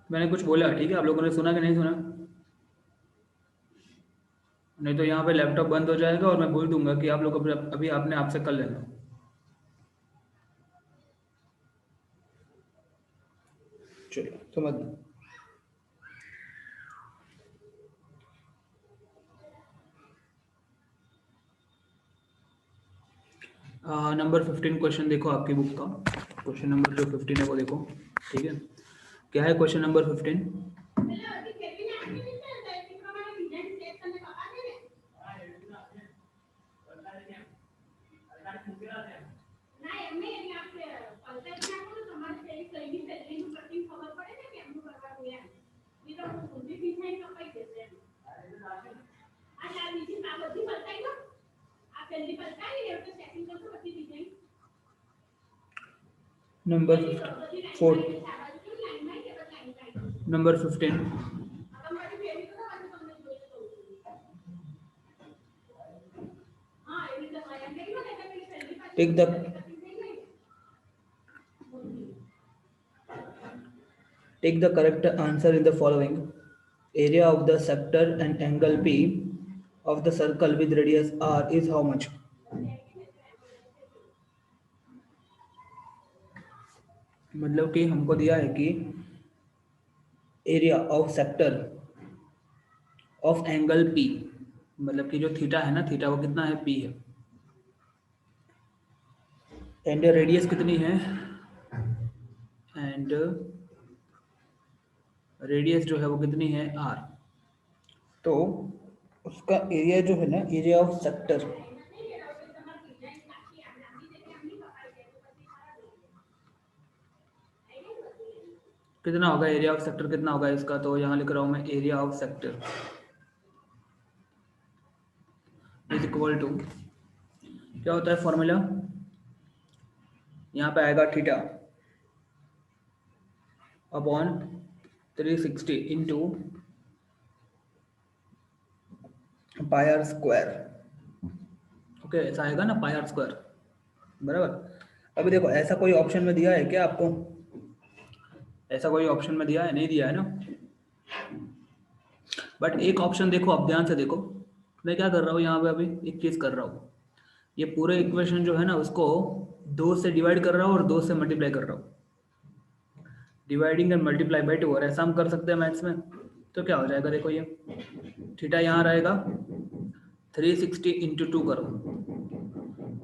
मैंने कुछ बोला, ठीक है? आप लोगों ने सुना कि नहीं सुना? नहीं तो यहाँ पे लैपटॉप बंद हो जाएगा और मैं बोल दूंगा कि आप लोग अभी अभी आपने आपसे कर लेना। चलो समझ लो। नंबर 15 क्वेश्चन देखो आपकी बुक का। क्वेश्चन नंबर जो 15 है वो देखो। ठीक है, क्या है question number 15? Number 4, number 15। Take the Take the correct answer in the following. Area of the sector and angle P of the circle with radius R is how much? मतलब कि हमको दिया है कि area of sector of angle P, मतलब कि जो theta है ना, थीटा वो कितना है? P है। एंड रेडियस कितनी है? एंड रेडियस जो है वो कितनी है? R। तो उसका एरिया जो है ना, एरिया ऑफ सेक्टर, कितना होगा? एरिया ऑफ सेक्टर कितना होगा इसका? तो यहाँ लिख रहा हूँ मैं, area of sector is equal to, क्या होता है फॉर्मूला? यहाँ पे आएगा theta upon 360 into pi r square. Okay, ऐसा आएगा ना, पाई आर स्क्वायर, बराबर। अभी देखो, ऐसा कोई ऑप्शन में दिया है क्या आपको? ऐसा कोई ऑप्शन में दिया है? नहीं दिया है ना। बट एक ऑप्शन देखो, आप ध्यान से देखो। मैं क्या कर रहा हूँ यहाँ पे? अभी एक चीज़ कर रहा हूँ, ये पूरे इक्वेशन जो है ना उसको 2 से डिवाइड कर रहा हूँ और 2 से मल्टीप्लाई कर रहा हूँ। डिवाइडिंग एंड मल्टीप्लाई बाई 2, और ऐसा हम कर सकते हैं मैथ्स में। तो क्या हो जाएगा? देखो, ये थीटा यहाँ रहेगा, 360 इंटू 2 करो,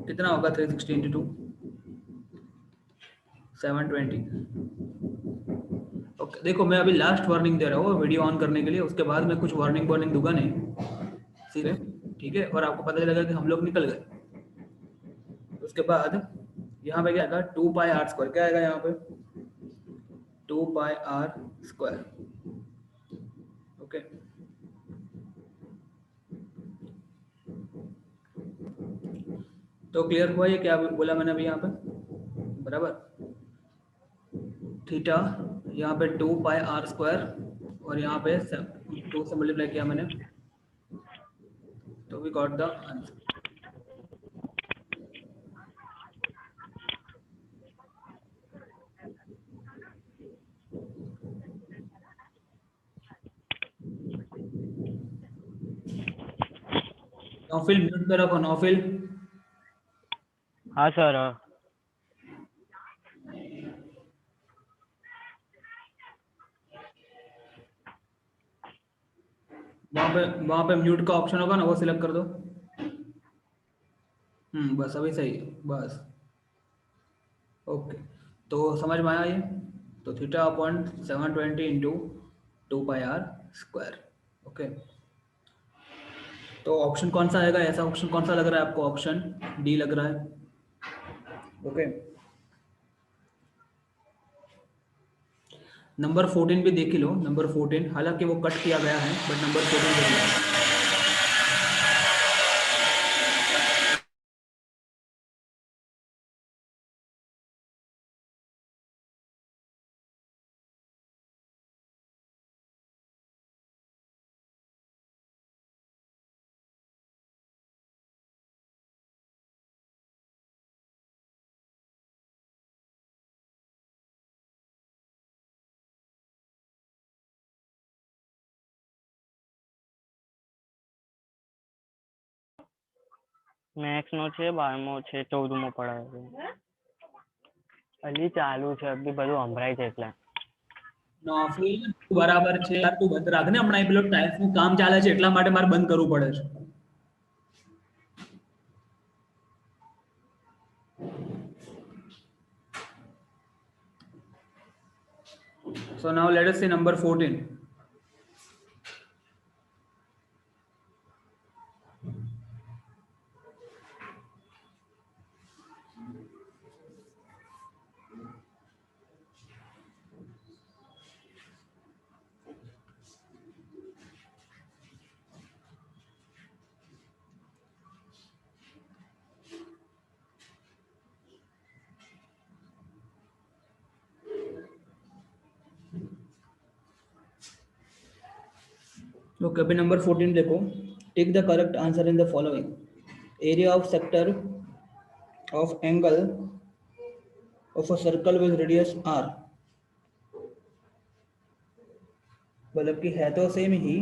कितना होगा? 360 इंटू 2, 720। ओके, देखो मैं अभी लास्ट वार्निंग दे रहा हूँ वीडियो ऑन करने के लिए, उसके बाद मैं कुछ वार्निंग वार्निंग दूंगा नहीं सीधे, ठीक है? और आपको पता चलेगा कि हम लोग निकल गए। उसके बाद यहाँ पे क्या आएगा? 2 पाई आर स्क्वायर। क्या आएगा यहाँ पे? 2 पाई आर स्क्वायर। ओके, तो क्लियर हुआ ये क्या बोला मैंने अभी यहाँ पे? बराबर। थीटा यहाँ पे 2 पाई आर स्क्वायर, और यहाँ पे 2 से मल्टीप्लाई किया मैंने, तो we got the answer. Naufil mute पे रखो, नौफिल। हाँ सर, हाँ। वहाँ पे म्यूट का ऑप्शन होगा ना, वो सिलेक्ट कर दो। बस अभी सही है, बस। ओके, तो समझ में आया ये? तो theta upon 720 into 2 pi r square. Okay, तो ऑप्शन कौन सा आएगा? ऐसा ऑप्शन कौन सा लग रहा है आपको? ऑप्शन डी लग रहा है। ओके, नंबर 14 भी देख ही लो। नंबर 14, हालांकि वो कट किया गया है, बट नंबर 14 देख लो। मैथ्स નો છે 12મો છે 14મો પડાવે છે હજી ચાલુ છે બી બધું સંભળાય છે એટલે નોફિલ બરાબર છે યાર તું બંધ રાખ ને હમણાં એ પેલો ટાઈલ્સ નું કામ ચાલે છે એટલા માટે મારે બંધ કરવું પડે છે. So now let us see number 14. Okay, अभी नंबर 14 देखो. Take the correct answer in the following. Area of sector of angle of a circle with radius r. मतलब कि है तो सेम ही.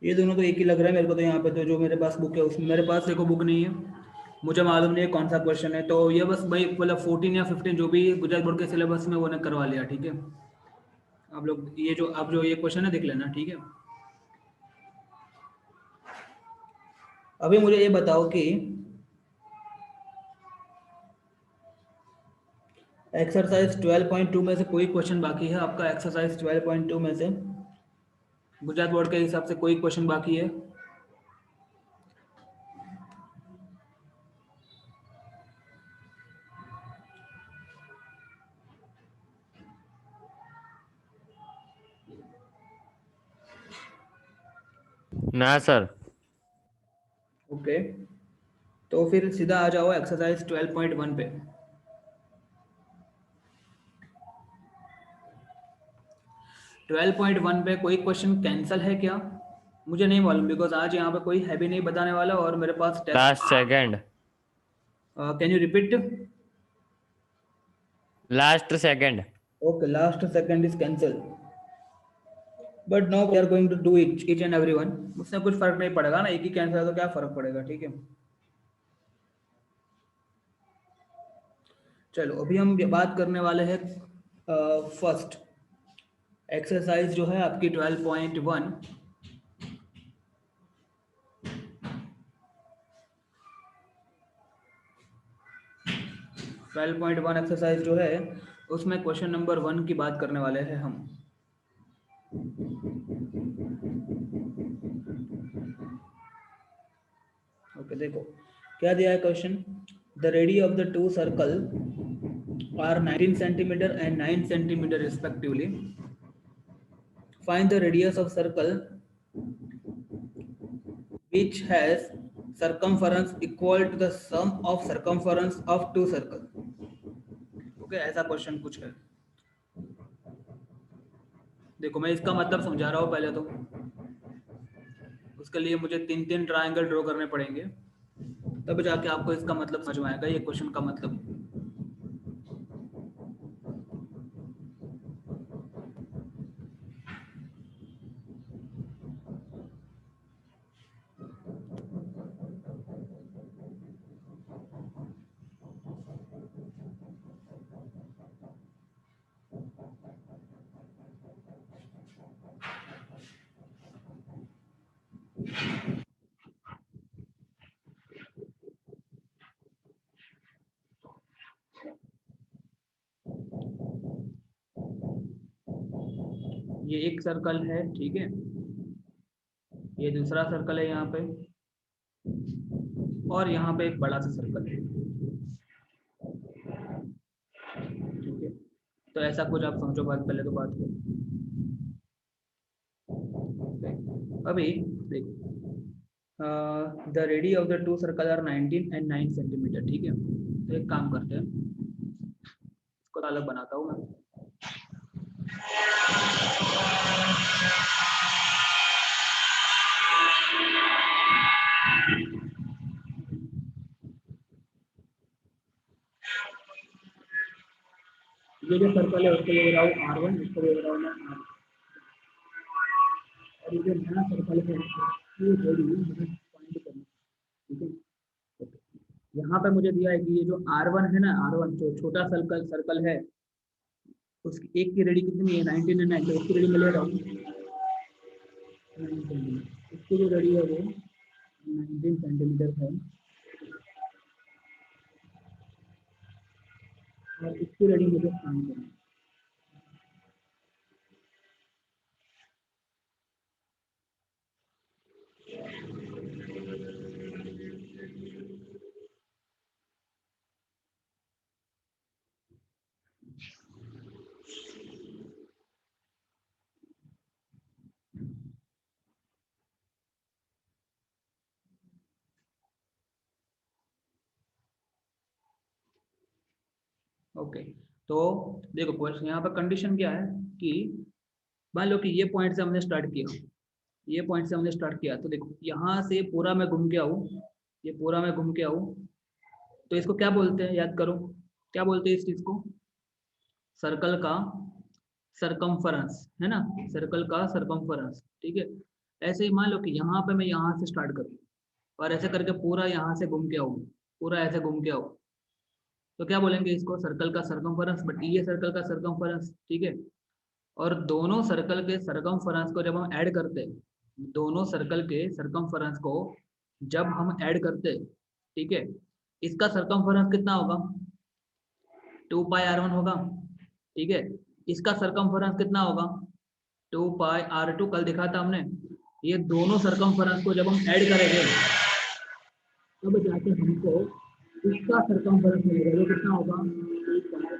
ये दोनों तो एक ही लग रहा है मेरे को. तो यहाँ पे तो जो मेरे पास बुक है उसमें मेरे पास देखो बुक नहीं है, मुझे मालूम नहीं है कौन सा क्वेश्चन है. तो ये बस भाई मतलब 14 या 15 जो भी गुजरात बोर्ड के सिलेबस में वो ने करवा लिया. ठीक है, आप लोग ये जो आप जो ये क्वेश्चन है देख लेना. ठीक है, अभी मुझे ये बताओ कि एक्सरसाइज 12.2 में से कोई क्वेश्चन बाकी है आपका? एक्सरसाइज 12.2 में से गुजरात बोर्ड के हिसाब से कोई क्वेश्चन बाकी है? ના સર ओके, तो फिर सीधा आ जाओ एक्सरसाइज 12.1 पे. 12.1 पे कोई क्वेश्चन कैंसिल है क्या? मुझे नहीं मालूम बिकॉज आज यहाँ पे कोई है भी नहीं बताने वाला और मेरे पास test. Last second can you repeat? Last second Okay, last second is cancelled. But now we are going to do it each and every one. उससे कुछ फर्क नहीं पड़ेगा ना, एक ही कैंसिल है तो क्या फर्क पड़ेगा. ठीक है, चलो अभी हम बात करने वाले हैं फर्स्ट एक्सरसाइज जो है आपकी 12.1. 12.1 एक्सरसाइज जो है उसमें क्वेश्चन नंबर 1 की बात करने वाले हैं हम. ओके, देखो क्या दिया है question. The radius of the two circle are 19 centimetre and 9 centimetre respectively. Find the radius of circle which has circumference equal to the sum of circumference of two circle. Okay, ऐसा question कुछ है. देखो मैं इसका मतलब समझा रहा हूँ पहले तो. उसके लिए मुझे 3 ट्रायंगल ड्रॉ करने पड़ेंगे तब जाके आपको इसका मतलब समझ में आएगा ये क्वेश्चन का मतलब. ये एक सर्कल है, ठीक है, ये दूसरा सर्कल है यहाँ पे, और यहाँ पे एक बड़ा सा सर्कल है. ठीक है, तो ऐसा कुछ आप समझो बात. पहले तो बात करो. अभी देखो the radius of the two circle are 19 and 9 centimetre. ठीक है, तो एक काम करते हैं, इसको अलग बनाता हूँ मैं. ये जो सर्कल है उसको ले रहा हूँ R1, इसको ले रहा हूँ मैं R, और ये जो नया सर्कल है ये रेडी मुझे फाइंड करना, ठीक है। यहाँ पे मुझे दिया है कि ये जो R1 है ना, R1 जो छोटा सर्कल सर्कल है, उसकी एक की रेडी कितनी है 19 है ना, तो उसकी रेडी मैं ले रहा हूँ 19 सेंटीमीटर। इसकी जो रेडी है वो 19 सेंटीमीटर है, और इसकी रेडी मुझे फाइंड करना है। ओके, तो देखो क्वेश्चन यहाँ पर कंडीशन क्या है कि मान लो कि ये पॉइंट से हमने स्टार्ट किया, ये पॉइंट से हमने स्टार्ट किया, तो देखो यहाँ से पूरा मैं घूम के आऊँ, ये पूरा मैं घूम के आऊँ, तो इसको क्या बोलते हैं, याद करो क्या बोलते हैं इस चीज को, सर्कल का सरकमफरेंस है ना, सर्कल का सरकमफरेंस, ठीक है। ऐसे ही मान लो कि यहाँ पे मैं यहाँ से स्टार्ट करूँ और ऐसे करके पूरा यहाँ से घूम के आऊँ, पूरा ऐसे घूम के आऊँ, तो क्या बोलेंगे इसको, सर्कल का सरकमफरेंस। बट ये सर्कल का सरकमफरेंस, ठीक है। और दोनों सर्कल के सरकमफरेंस को जब हम ऐड करते हैं, दोनों सर्कल के सरकमफरेंस को जब हम ऐड करते हैं, ठीक है, इसका सरकमफरेंस कितना होगा, 2 पाई R1 होगा, ठीक है। इसका सरकमफरेंस कितना होगा, 2 पाई R2, कल दिखा था हमने। ये दोनों सरकमफरेंस को जब हम ऐड करेंगे तब जाके हमको इसका सरकमफरेंस मिलेगा, जो कितना होगा 2 पाई।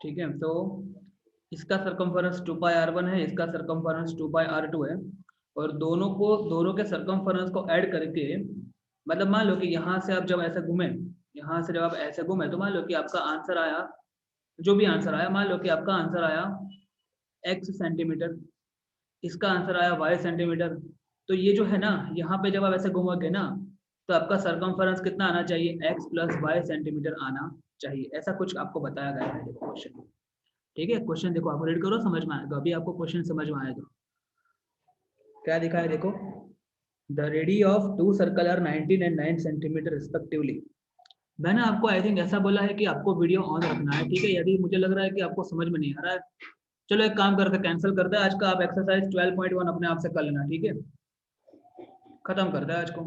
ठीक है, तो इसका सरकमफरेंस 2 पाई R1 है, इसका सरकमफरेंस 2 पाई R2 है, और दोनों के सरकमफरेंस को ऐड करके, मतलब मान लो कि यहाँ से आप जब ऐसे घूमे, यहाँ से जब आप ऐसे घूमे, तो मान लो कि आपका आंसर आया, जो भी आंसर आया, मान लो कि आपका आंसर आया x सेंटीमीटर, इसका आंसर आया y सेंटीमीटर। तो ये जो है ना, यहाँ पे जब आप ऐसे घूमोगे ना, तो आपका सरकमफरेंस कितना आना चाहिए, x प्लस वाई सेंटीमीटर आना चाहिए, ऐसा कुछ आपको बताया गया है देखो क्वेश्चन। ठीक है, क्वेश्चन देखो, आप रीड करो, समझ में आएगा, अभी आपको क्वेश्चन समझ में आएगा। क्या दिखा है देखो, the radii of two circle are 19 and 9 centimetre respectively. मैंने आपको आई थिंक ऐसा बोला है कि आपको वीडियो ऑन रखना है, ठीक है। यदि मुझे लग रहा है कि आपको समझ में नहीं आ रहा है, चलो एक काम करते, कैंसिल करते हैं आज का, आप एक्सरसाइज 12.1 अपने आप से कर लेना, ठीक है, खत्म करते हैं आज को।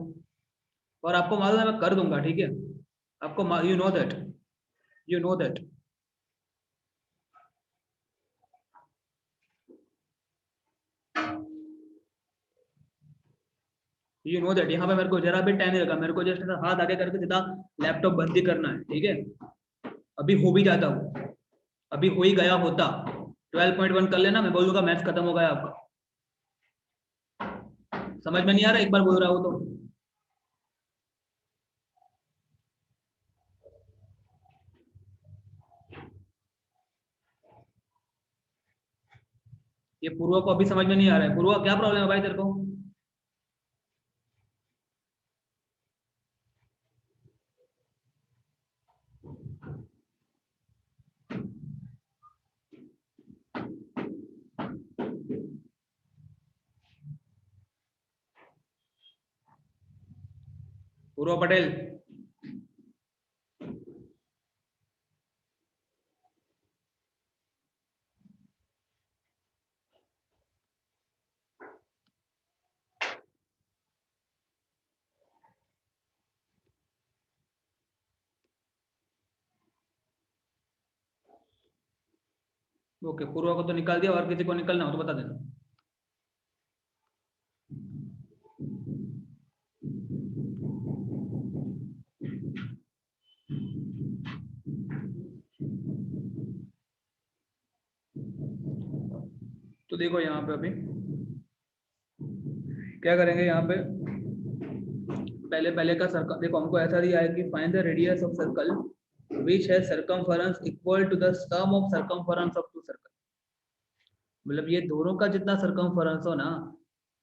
और आपको मालूम है मैं कर दूंगा, ठीक है, आपको you know that, you know that. You know that, यहाँ पे मेरे को जरा भी टाइम नहीं लगा, मेरे को जस्ट हाथ आगे करके सीधा लैपटॉप बंद ही करना है, ठीक है। अभी हो भी जाता हूँ, अभी हो ही गया होता, 12.1 कर लेना, मैं बोल दूंगा मैथ्स खत्म हो गया आपका। समझ में नहीं आ रहा, एक बार बोल रहा हूँ तो। ये पूर्वा को अभी समझ में नहीं आ रहा है, पूर्वा क्या प्रॉब्लम है भाई तेरे को। पूर्वा पटेल, ओके, पूर्वा को तो निकाल दिया, और किसी को निकलना हो तो बता देना। तो देखो यहाँ पे अभी क्या करेंगे, यहाँ पे पहले पहले का सर्कल देखो, हमको ऐसा दिया है कि find the radius of circle which has circumference equal to the sum of circumference of two circle. मतलब ये दोनों का जितना सर्कमफेरेंस हो ना,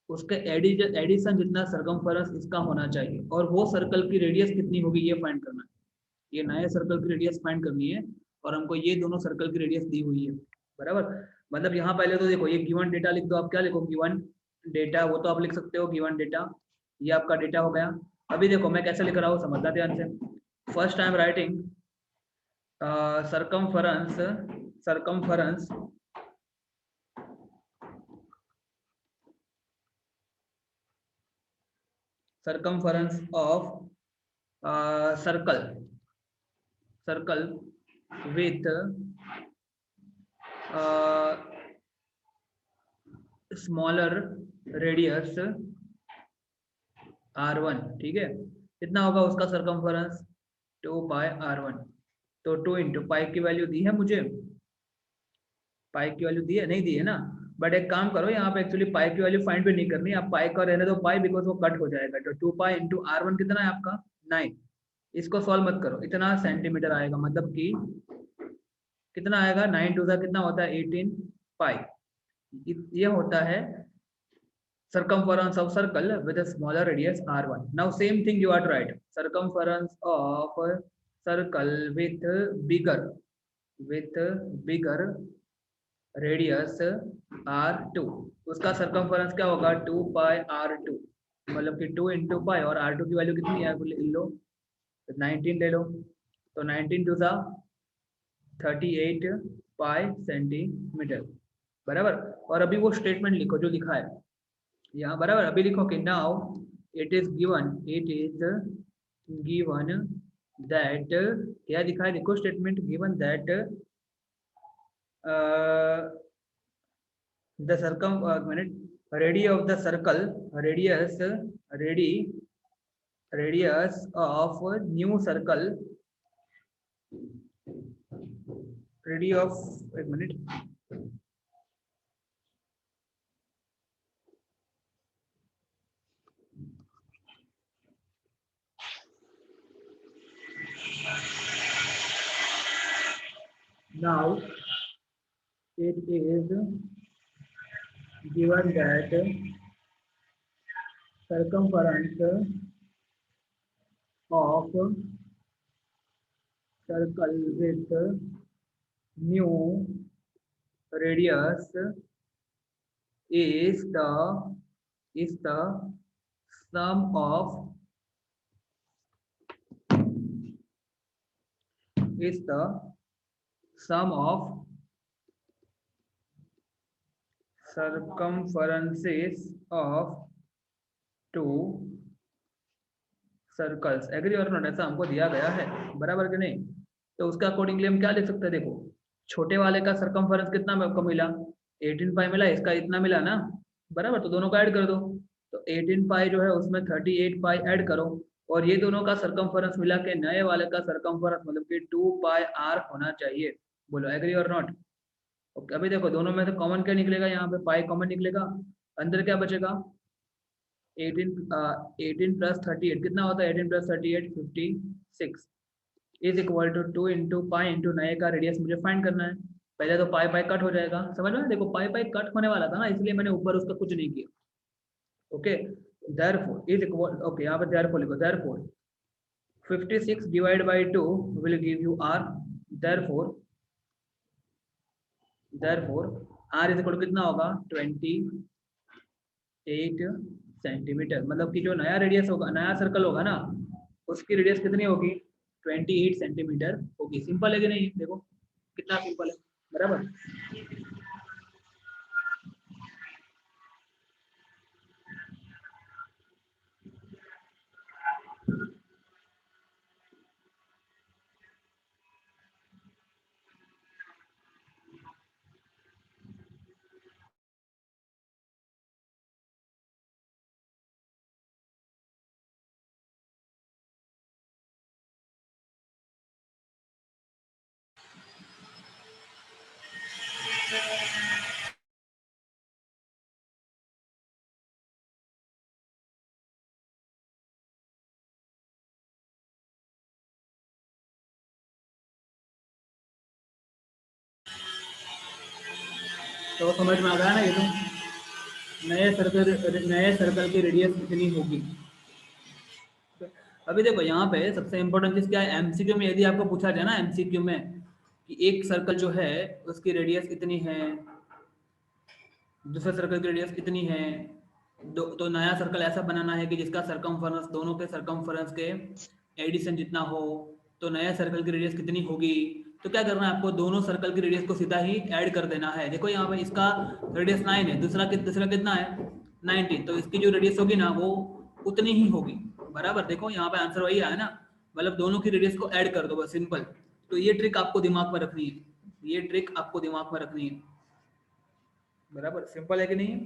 उसके एडिशन जितना सर्कमफेरेंस इसका होना चाहिए, और वो सर्कल की रेडियस कितनी होगी ये फाइंड करना है। ये नए सर्कल की रेडियस फाइंड करनी है, और हमको ये दोनों सर्कल की रेडियस दी हुई है, बराबर। मतलब यहाँ पहले तो देखो, ये गिवन डेटा लिख दो। आप क्या लिखो, गिवन डेटा, वो तो आप लिख सकते हो गिवन डेटा, ये आपका डेटा हो गया। अभी देखो मैं कैसे लिख रहा हूँ, समझना ध्यान से। First I am writing circumference circumference circumference of circle with uh, smaller radius r1, ठीक है। कितना होगा उसका सर्कमफेरेंस, 2 पाई r1। तो 2 इंटू पाई की वैल्यू दी है मुझे, पाई की वैल्यू दी है, नहीं दी है ना। बट एक काम करो, यहाँ पे एक्चुअली पाई की वैल्यू फाइंड भी नहीं करनी, आप पाई का रहने दो पाई, बिकॉज वो कट हो जाएगा। तो 2 पाई इंटू r1 कितना है आपका 9। इसको सॉल्व मत करो, इतना सेंटीमीटर आएगा, मतलब कि कितना आएगा, 9 टू सा कितना होता है 18 पाई। ये होता है circumference of circle with a smaller radius r1. Now same thing you are to write, circumference of circle with bigger radius r2, उसका circumference क्या होगा 2 पाई r2, मतलब कि 2 इंटू पाई, और r2 की वैल्यू कितनी है ले लो, 19 ले लो। तो 19 टू सा 38 पाई सेंटीमीटर, बराबर। और अभी वो स्टेटमेंट लिखो जो लिखा है यहाँ, बराबर। अभी लिखो कि now it is given that, क्या दिखा है देखो, statement given that the circum minute radius of the circle, radius of new circle, radius of, एक minute, now it is given that circumference of circle with new radius is the sum of circumferences of two circles. Agree or not, ऐसा हमको दिया गया है, बराबर कि नहीं। तो उसके अकॉर्डिंगली हम क्या लिख सकते हैं, देखो छोटे वाले का सर्कमफेरेंस कितना आपको मिला, 18 पाई मिला, इसका इतना मिला ना, बराबर। तो दोनों का ऐड कर दो, तो 18 पाई जो है उसमें 38 पाई ऐड करो, और ये दोनों का सर्कमफेरेंस मिला के नए वाले का सर्कमफेरेंस मतलब कि 2 पाई r होना चाहिए। बोलो एग्री और नॉट। ओके, अभी देखो दोनों में से कॉमन क्या निकलेगा, यहाँ पे पाई कॉमन निकलेगा, अंदर क्या बचेगा 18 प्लस 38 कितना होता है, 18 plus 38 56 is equal to 2 into pi into नए का रेडियस मुझे फाइंड करना है। पहले तो पाई पाई कट हो जाएगा, समझ में, देखो पाई पाई कट होने वाला था ना, इसलिए मैंने ऊपर उसका कुछ नहीं किया। Okay, therefore is equal, okay यहाँ पे देयरफॉर लिखो, therefore 56 divide by 2 will give you r, therefore r is equal कितना होगा 28 सेंटीमीटर। मतलब कि जो नया रेडियस होगा, नया सर्कल होगा ना, उसकी रेडियस कितनी होगी 28 सेंटीमीटर होगी। सिंपल है कि नहीं, देखो कितना सिंपल है, बराबर। तो समझ में आ गया ना ये तो नए सर्कल की रेडियस कितनी होगी। अभी देखो यहाँ पे सबसे इंपॉर्टेंट चीज क्या है, एमसीक्यू में यदि आपको पूछा जाए ना एमसीक्यू में कि एक सर्कल जो है उसकी रेडियस कितनी है, दूसरे सर्कल की रेडियस कितनी है, तो नया सर्कल ऐसा बनाना है कि जिसका सरकमफेरेंस दोनों के सरकमफेरेंस के एडिशन जितना हो, तो नया सर्कल की रेडियस कितनी होगी। तो क्या करना है आपको, दोनों सर्कल की रेडियस को सीधा ही ऐड कर देना है। देखो यहाँ पे इसका रेडियस 9 है, दूसरा कितना है 19, तो इसकी जो रेडियस होगी ना वो उतनी ही होगी बराबर। देखो यहाँ पे आंसर वही आया ना, मतलब दोनों की रेडियस को ऐड कर दो बस, सिंपल। तो ये ट्रिक आपको दिमाग में रखनी है, ये ट्रिक आपको दिमाग में रखनी है बराबर। सिंपल है कि नहीं?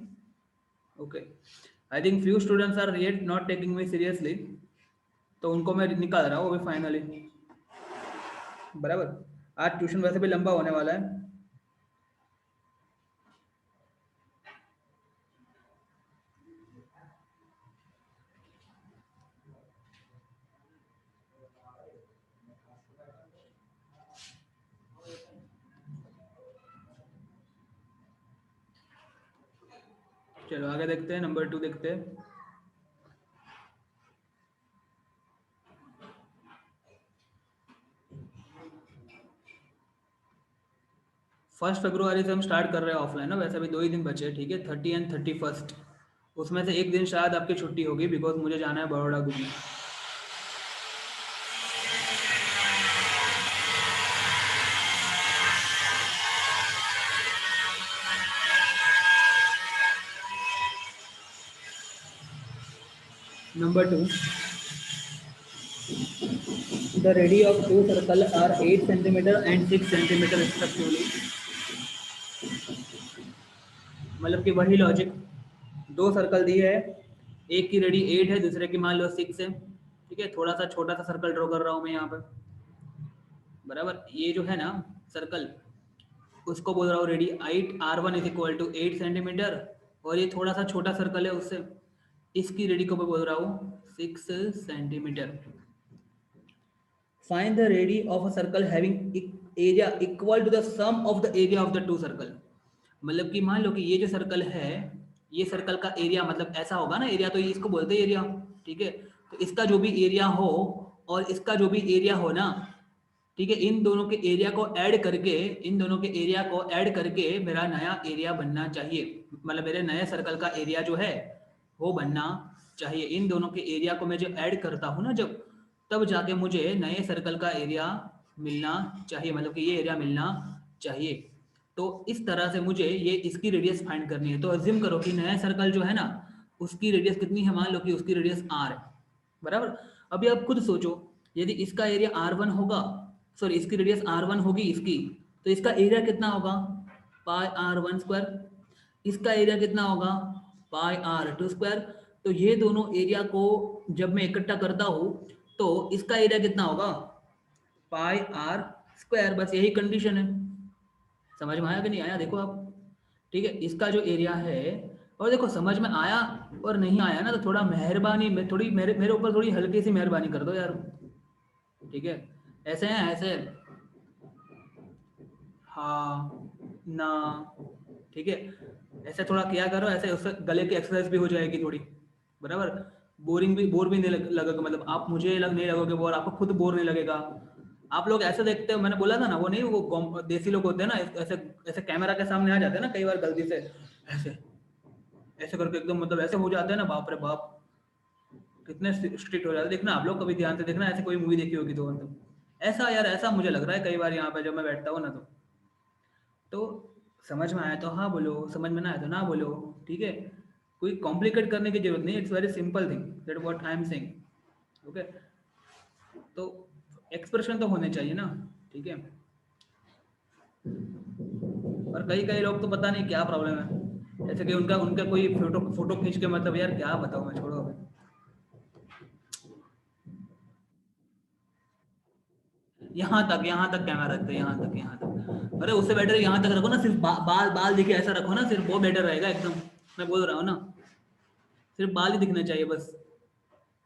Okay, I think few students are right not taking me seriously, तो उनको मैं निकाल रहा हूँ अभी फाइनली बराबर। आज ट्यूशन वैसे भी लंबा होने वाला है। चलो आगे देखते हैं, नंबर 2 देखते हैं। फर्स्ट फरवरी से हम स्टार्ट कर रहे हैं ऑफलाइन ना, वैसे अभी 2 ही दिन बचे हैं, ठीक है, 30 एंड 31। उसमें से एक दिन शायद आपकी छुट्टी होगी बिकॉज मुझे जाना है बड़ौदा घूमने। Number 2, the radius of two circles are 8 centimeter and 6 centimeter respectively। मतलब कि वही लॉजिक, दो सर्कल दिए है, एक की रेडी 8 है, दूसरे की मान लो 6 है, ठीक है। थोड़ा सा छोटा सा सर्कल ड्रॉ कर रहा हूँ मैं यहाँ पर बराबर। ये जो है ना सर्कल, उसको बोल रहा हूँ radii 8 R1 is equal to 8 centimetre, और ये थोड़ा सा छोटा सर्कल है उससे, इसकी रेडी को मैं बोल रहा हूँ 6 centimetre. Find the radii of a circle having area equal to the sum of the area of the two circle. मतलब कि मान लो कि ये जो सर्कल है, ये सर्कल का एरिया मतलब ऐसा होगा ना, एरिया तो ये इसको बोलते हैं एरिया, ठीक है। तो इसका जो भी एरिया हो और इसका जो भी एरिया हो ना, ठीक है, इन दोनों के एरिया को ऐड करके, इन दोनों के एरिया को ऐड करके मेरा नया एरिया बनना चाहिए। मतलब मेरे नए सर्कल का एरिया जो है वो बनना चाहिए। इन दोनों के एरिया को मैं जब ऐड करता हूँ ना, जब तब जाके मुझे नए सर्कल का एरिया मिलना चाहिए, मतलब कि ये एरिया मिलना चाहिए। तो इस तरह से मुझे ये इसकी रेडियस फाइंड करनी है। तो अज्यूम करो कि नया सर्कल जो है ना उसकी रेडियस कितनी है, मान लो कि उसकी रेडियस r है बराबर। अभी आप खुद सोचो, यदि इसका एरिया r1 होगा, सॉरी इसकी रेडियस r1 होगी इसकी, तो इसका एरिया कितना होगा पाई r1 स्क्वायर, इसका एरिया कितना होगा पाई r2 स्क्वायर। तो ये दोनों एरिया को जब मैं इकट्ठा करता हूँ तो इसका एरिया कितना होगा पाई r स्क्वायर। बस यही कंडीशन है, समझ में आया कि नहीं आया देखो आप, ठीक है। इसका जो एरिया है, और देखो समझ में आया और नहीं आया ना, तो थोड़ा मेहरबानी में थोड़ी मेरे ऊपर थोड़ी हल्की सी मेहरबानी कर दो यार, ठीक है। ऐसे हैं ऐसे, हाँ ना, ठीक है, ऐसे थोड़ा किया करो, ऐसे उससे गले की एक्सरसाइज भी हो जाएगी थोड़ी बराबर। बोर भी नहीं लगेगा, मतलब आप मुझे नहीं लगोगे बोर, आपको खुद बोर नहीं लगेगा। आप लोग ऐसे देखते हो, मैंने बोला था ना वो नहीं, वो देसी लोग होते हैं ना, ऐसे ऐसे कैमरा के सामने आ जाते हैं ना कई बार गलती से, ऐसे ऐसे करके एकदम मतलब ऐसे हो जाते हैं ना, बाप रे बाप कितने स्ट्रिक्ट हो जाते हैं। देखना आप लोग कभी ध्यान से देखना, ऐसे कोई मूवी देखी होगी तो मतलब ऐसा यार, ऐसा मुझे लग रहा है कई बार यहाँ पे जब मैं बैठता हूँ ना, तो समझ में आया तो हाँ बोलो, समझ में ना आया तो ना बोलो, ठीक है। कोई कॉम्प्लिकेट करने की जरूरत नहीं, it's very simple thing, that what I am saying, okay. तो एक्सप्रेशन तो होने चाहिए ना, ठीक है। और कई कई लोग तो पता नहीं क्या प्रॉब्लम है, जैसे कि उनका उनका कोई फोटो फोटो खींच के, मतलब यार क्या बताऊँ मैं, छोड़ो अभी। यहाँ तक कैमरा रखते हैं, यहाँ तक, अरे उससे बेटर यहाँ तक रखो ना, सिर्फ बाल बाल दिखे ऐसा रखो ना, सिर्फ वो बेटर रहेगा एकदम, मैं बोल रहा हूँ ना, सिर्फ बाल ही दिखने चाहिए बस,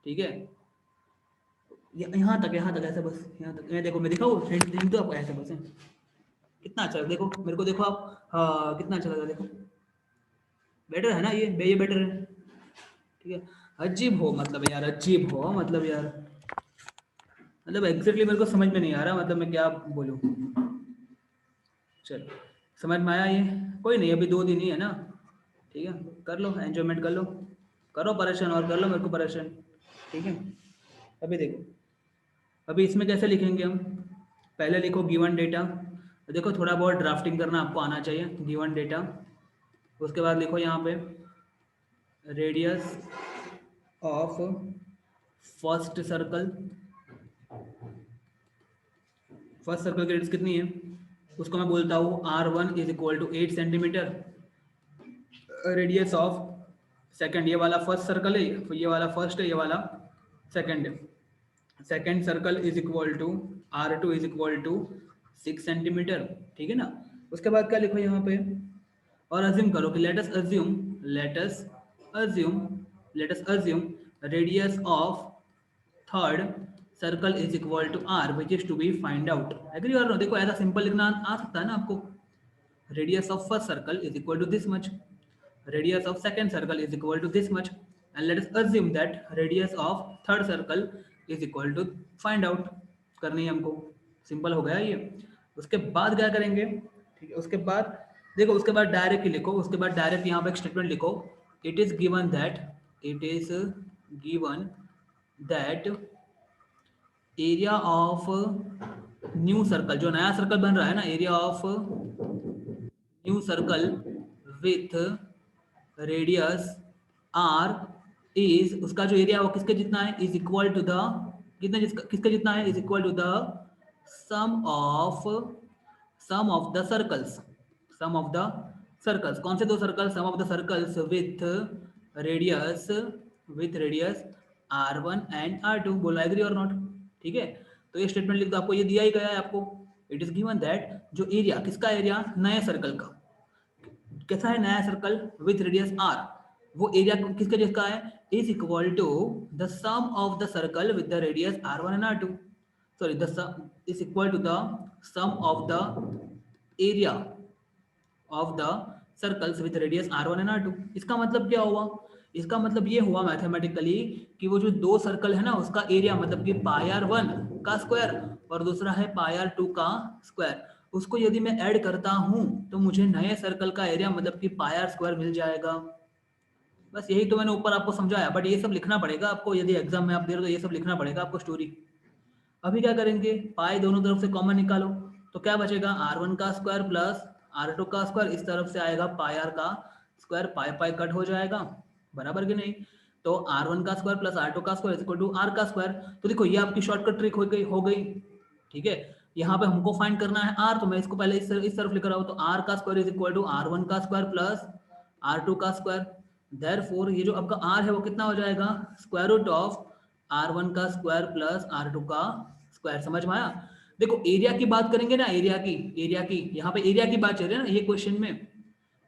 ठीक है। यहाँ तक ऐसे बस, यहाँ तक, ये देखो मैं दिखाऊँ हिंट तो आपको, ऐसे बस है, कितना अच्छा देखो, मेरे को देखो आप, हाँ कितना अच्छा लगा देखो, बेटर है ना ये बेटर है। ठीक है, अजीब हो मतलब यार, अजीब हो मतलब यार, मतलब एग्जैक्टली मेरे को समझ में नहीं आ रहा, मतलब मैं क्या बोलूँ। चल समझ में आया ये, कोई नहीं, अभी 2 दिन ही है ना, ठीक है, कर लो एंजॉयमेंट कर लो, करो परेशान और कर लो मेरे को परेशान, ठीक है। अभी देखो, अभी इसमें कैसे लिखेंगे हम, पहले लिखो गिवन डेटा, देखो थोड़ा बहुत ड्राफ्टिंग करना आपको आना चाहिए, गिवन डेटा, उसके बाद लिखो यहाँ पे radius of first circle, first circle की रेडियस कितनी है, उसको मैं बोलता हूँ R1 is equal to 8 centimetre, radius of second, ये वाला फर्स्ट सर्कल है, ये वाला फर्स्ट है, ये वाला सेकंड है, second circle is equal to R2 is equal to 6 centimetre, ठीक है ना। उसके बाद क्या लिखो यहाँ पे, और अज्यूम करो कि assume let us assume radius of third circle is equal to R which is to be find out, agree or no, देखो ऐसा सिंपल लिखना आ सकता है ना आपको, radius of first circle is equal to this much, radius of second circle is equal to this much, and let us assume that radius of third circle is equal to find out करनी है हमको, simple हो गया ये। उसके बाद क्या करेंगे, ठीक है, उसके बाद देखो, उसके बाद डायरेक्ट ही लिखो, उसके बाद डायरेक्ट यहाँ पे एक स्टेटमेंट लिखो, it is given that area of new circle, जो नया सर्कल बन रहा है ना, area of new circle with radius r is, उसका जो एरिया वो किसके जितना है, इज इक्वल टू द, किसके जितना है, is equal to the sum of the circles, sum of the circles, कौन से दो circle, sum of the circles radius with radius R1 and R2, बोलो एग्री और नॉट, ठीक है। तो ये स्टेटमेंट लिख दो, आपको ये दिया ही गया है आपको, इट इज गिवन दैट जो एरिया, किसका एरिया, नए सर्कल का, कैसा है नया सर्कल विथ रेडियस R, वो एरिया किसके जिसका है, is equal to the sum of the circle with the radius R1 and R2, sorry the sum is equal to the sum of the area of the circles with radius R1 and R2। इसका मतलब क्या हुआ, इसका मतलब ये हुआ mathematically कि वो जो दो सर्कल है ना, उसका एरिया मतलब कि πr1 का स्क्वायर और दूसरा है πr2 का स्क्वायर, उसको यदि मैं ऐड करता हूं तो मुझे नए सर्कल का एरिया मतलब कि πr² मिल जाएगा। बस यही तो मैंने ऊपर आपको समझाया, बट ये सब लिखना पड़ेगा आपको, यदि एग्जाम में आप दे रहे हो तो ये सब लिखना पड़ेगा आपको स्टोरी। अभी क्या करेंगे, पाई दोनों तरफ से कॉमन निकालो, तो क्या बचेगा, R1 का स्क्वायर प्लस R2 का स्क्वायर, इस तरफ से आएगा πr का स्क्वायर, पाई पाई कट हो जाएगा, बराबर कि नहीं। तो R1 का स्क्वायर प्लस R2 का स्क्वायर इक्वल टू R का स्क्वायर। तो देखो ये आपकी शॉर्टकट ट्रिक हो गई, ठीक है। यहाँ पे हमको फाइंड करना है R, तो मैं इसको पहले इस तरफ लिख रहा हूँ, तो R का square is equal to R1 का स्क्वायर प्लस R2 का स्क्वायर, देयरफॉर ये जो आपका R है वो कितना हो जाएगा, स्क्वायर रूट ऑफ R1 का स्क्वायर प्लस R2 का स्क्वायर, समझ में आया। देखो एरिया की बात करेंगे ना, एरिया की यहाँ पे एरिया की बात चल रही है ना ये क्वेश्चन में,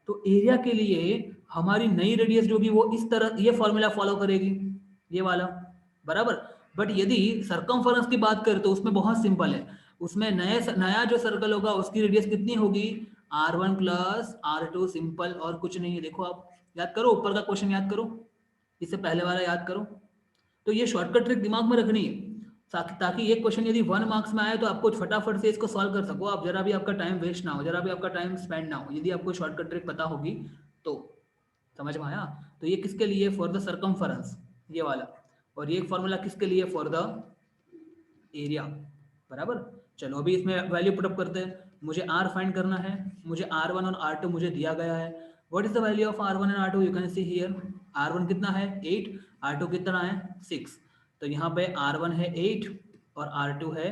तो एरिया के लिए हमारी नई रेडियस जो भी वो इस तरह ये फॉर्मूला फॉलो करेगी, ये वाला, बराबर। बट यदि सरकमफेरेंस की बात करें तो उसमें बहुत सिंपल है, उसमें नया जो सर्कल होगा उसकी रेडियस कितनी होगी, R1 प्लस R2, सिंपल और कुछ नहीं है। देखो आप याद करो, ऊपर का क्वेश्चन याद करो, इससे पहले वाला याद करो, तो ये शॉर्टकट ट्रिक दिमाग में रखनी है, ताकि ये क्वेश्चन यदि 1 मार्क्स में आए तो आपको फटाफट से इसको सॉल्व कर सको आप, जरा भी आपका टाइम वेस्ट ना हो, जरा भी आपका टाइम स्पेंड ना हो, यदि आपको शॉर्टकट ट्रिक पता होगी तो, समझ में आया। तो ये किसके लिए, फॉर द सरकमफेरेंस, ये वाला, और ये फॉर्मूला किसके लिए, फॉर द एरिया, बराबर। चलो अभी इसमें वैल्यू पुटअप करते हैं, मुझे R फाइंड करना है, मुझे R1 और R2 मुझे दिया गया है, what is the value of R1 and R2, you can see here, R1 कितना है 8, R2 कितना है 6, तो यहाँ पे R1 है 8 और R2 है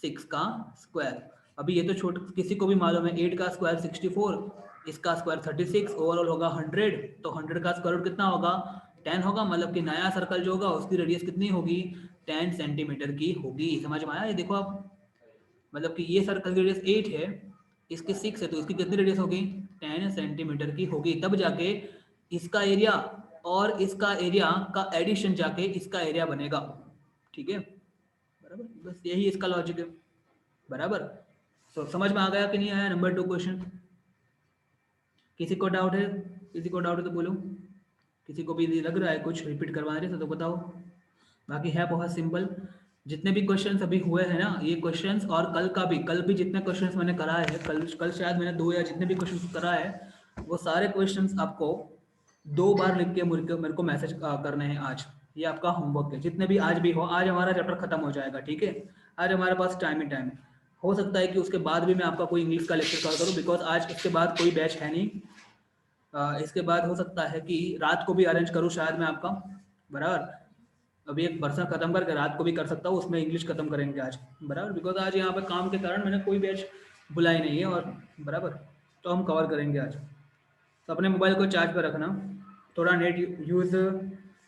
6 का स्क्वायर। अभी ये तो किसी को भी मालूम है, 8 का स्क्वायर 64, इसका स्क्वायर 36, ओवरऑल होगा 100, तो 100 का स्क्वायर रूट कितना होगा 10 होगा, मतलब कि नया सर्कल जो होगा उसकी रेडियस कितनी होगी 10 सेंटीमीटर की होगी, समझ में आया। ये देखो आप, मतलब कि ये सर्कल की रेडियस 8 है, इसकी 6 है, तो इसकी कितनी रेडियस होगी 10 सेंटीमीटर की होगी, तब जाके इसका एरिया और इसका एरिया का एडिशन जाके इसका एरिया बनेगा, ठीक है, बराबर। बस यही इसका लॉजिक है, बराबर। समझ में आ गया कि नहीं आया नंबर 2 क्वेश्चन? किसी को डाउट है? किसी को डाउट है तो बोलो। किसी को भी लग रहा है कुछ रिपीट करवा रहे तो बताओ। बाकी है बहुत सिंपल। जितने भी क्वेश्चंस अभी हुए हैं ना, ये क्वेश्चंस और कल भी जितने क्वेश्चंस मैंने कराए हैं, कल शायद मैंने 2 या जितने भी क्वेश्चंस कराए हैं, वो सारे क्वेश्चंस आपको 2 बार लिख के मेरे को मैसेज करने हैं आज। ये आपका होमवर्क है, जितने भी आज भी हो। आज हमारा चैप्टर खत्म हो जाएगा, ठीक है? आज हमारे पास टाइम ही टाइम है। हो सकता है कि उसके बाद भी मैं आपका कोई इंग्लिश का लेक्चर कर करूँ, बिकॉज आज इसके बाद कोई बैच है नहीं। इसके बाद हो सकता है कि रात को भी अरेंज करूँ शायद मैं आपका, बराबर। अभी एक वर्षा खत्म करके रात को भी कर सकता हूँ, उसमें इंग्लिश खत्म करेंगे आज, बराबर। बिकॉज आज यहाँ पे काम के कारण मैंने कोई बैच बुलाई नहीं है, और बराबर तो हम कवर करेंगे आज। तो अपने मोबाइल को चार्ज पर रखना, थोड़ा नेट यूज़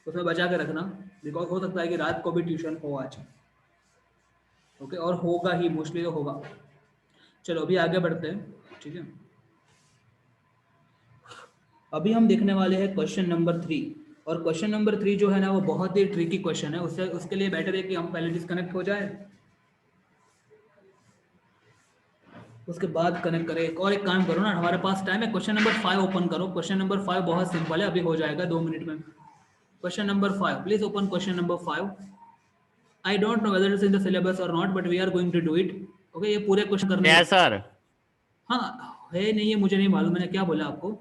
उसमें बचा के रखना, बिकॉज हो सकता है कि रात को भी ट्यूशन हो आज। ओके, और होगा ही, मोस्टली तो होगा। चलो अभी आगे बढ़ते हैं, ठीक है? अभी हम देखने वाले हैं क्वेश्चन नंबर 3। और क्वेश्चन नंबर 3 जो है ना, वो बहुत ही ट्रिकी क्वेश्चन है। उसके लिए बेटर है कि हम पहले डिस्कनेक्ट हो जाए, उसके बाद कनेक्ट करें। और एक काम करो ना, हमारे पास टाइम है, क्वेश्चन नंबर 5 ओपन करो। क्वेश्चन नंबर 5 बहुत सिंपल है, अभी हो जाएगा 2 मिनट में। Question number 5, please open question number 5। I don't know whether it's in the syllabus और not, but we are going to do it. Okay, ये पूरे क्वेश्चन करने यस सर। हाँ है नहीं है, मुझे नहीं मालूम, मैंने क्या बोला आपको।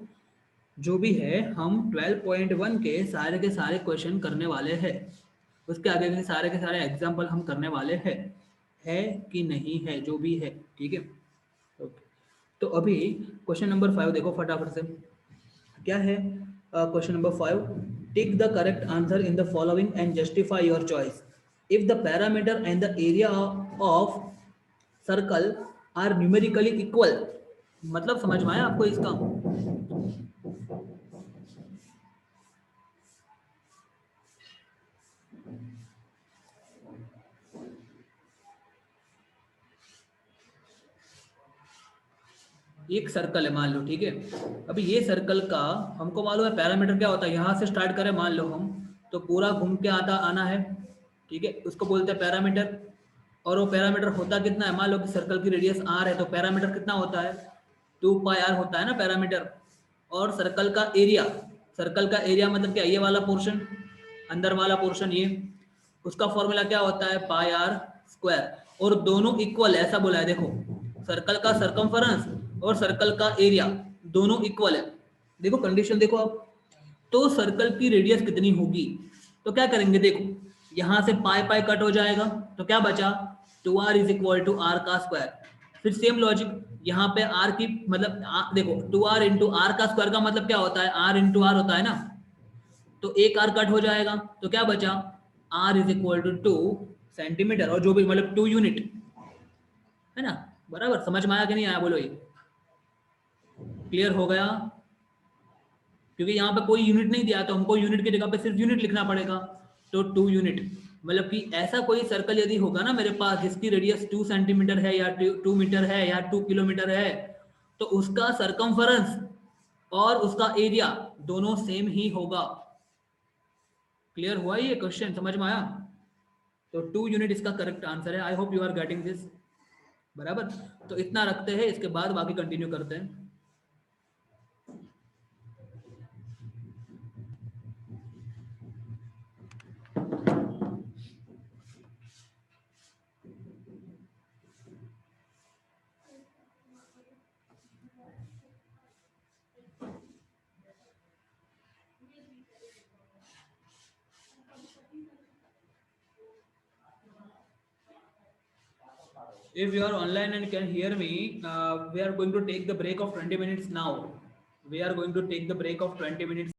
जो भी है, हम 12.1 के सारे क्वेश्चन करने वाले हैं। उसके आगे के सारे एग्जाम्पल हम करने वाले हैं। है कि नहीं है, जो भी है, ठीक है? ओके, तो अभी क्वेश्चन नंबर 5 देखो फटाफट से। क्या है question number 5? Take the correct answer in the following and justify your choice. If the parameter and the area of circle are numerically equal. मतलब समझ में आया आपको इसका? एक सर्कल है मान लो, ठीक है? अभी ये सर्कल का हमको मालूम है पैरामीटर क्या होता है। यहाँ से स्टार्ट करें मान लो हम, तो पूरा घूम के आना है, ठीक है? उसको बोलते हैं पैरामीटर। और वो पैरामीटर होता कितना है? मान लो कि सर्कल की रेडियस r है, तो पैरामीटर कितना होता है? 2πr होता है ना पैरामीटर। और सर्कल का एरिया मतलब क्या? ये वाला पोर्शन, अंदर वाला पोर्शन, ये उसका फॉर्मूला क्या होता है? πr²। और दोनों इक्वल, ऐसा बोला है देखो, सर्कल का सरकमफेरेंस और सर्कल का एरिया दोनों इक्वल है। देखो कंडीशन देखो आप, तो सर्कल की रेडियस कितनी होगी? तो क्या करेंगे, देखो यहां से पाई कट हो जाएगा, तो क्या बचा? 2r is equal to r का स्क्वायर। फिर सेम लॉजिक, यहाँ पे r की मतलब देखो 2r इंटू आर का स्क्वायर का मतलब क्या होता है? r इंटू आर होता है ना, तो एक r कट हो जाएगा, तो क्या बचा? r is equal to 2 centimetre, और जो भी मतलब 2 यूनिट है ना, बराबर। समझ में आया कि नहीं आया, बोलो? ये क्लियर हो गया? क्योंकि यहाँ पे कोई यूनिट नहीं दिया, तो हमको यूनिट की जगह पे सिर्फ यूनिट लिखना पड़ेगा। तो 2 यूनिट मतलब कि ऐसा कोई सर्कल यदि होगा ना मेरे पास जिसकी रेडियस 2 सेंटीमीटर है या 2 मीटर है या 2 किलोमीटर है, तो उसका सरकमफेरेंस और उसका एरिया दोनों सेम ही होगा। क्लियर हुआ ये क्वेश्चन? समझ में आया? तो 2 यूनिट इसका करेक्ट आंसर है। I hope you are getting this, बराबर। तो इतना रखते हैं, इसके बाद बाकी कंटिन्यू करते हैं। If you are online and can hear me, we are going to take the break of 20 minutes now. We are going to take the break of 20 minutes.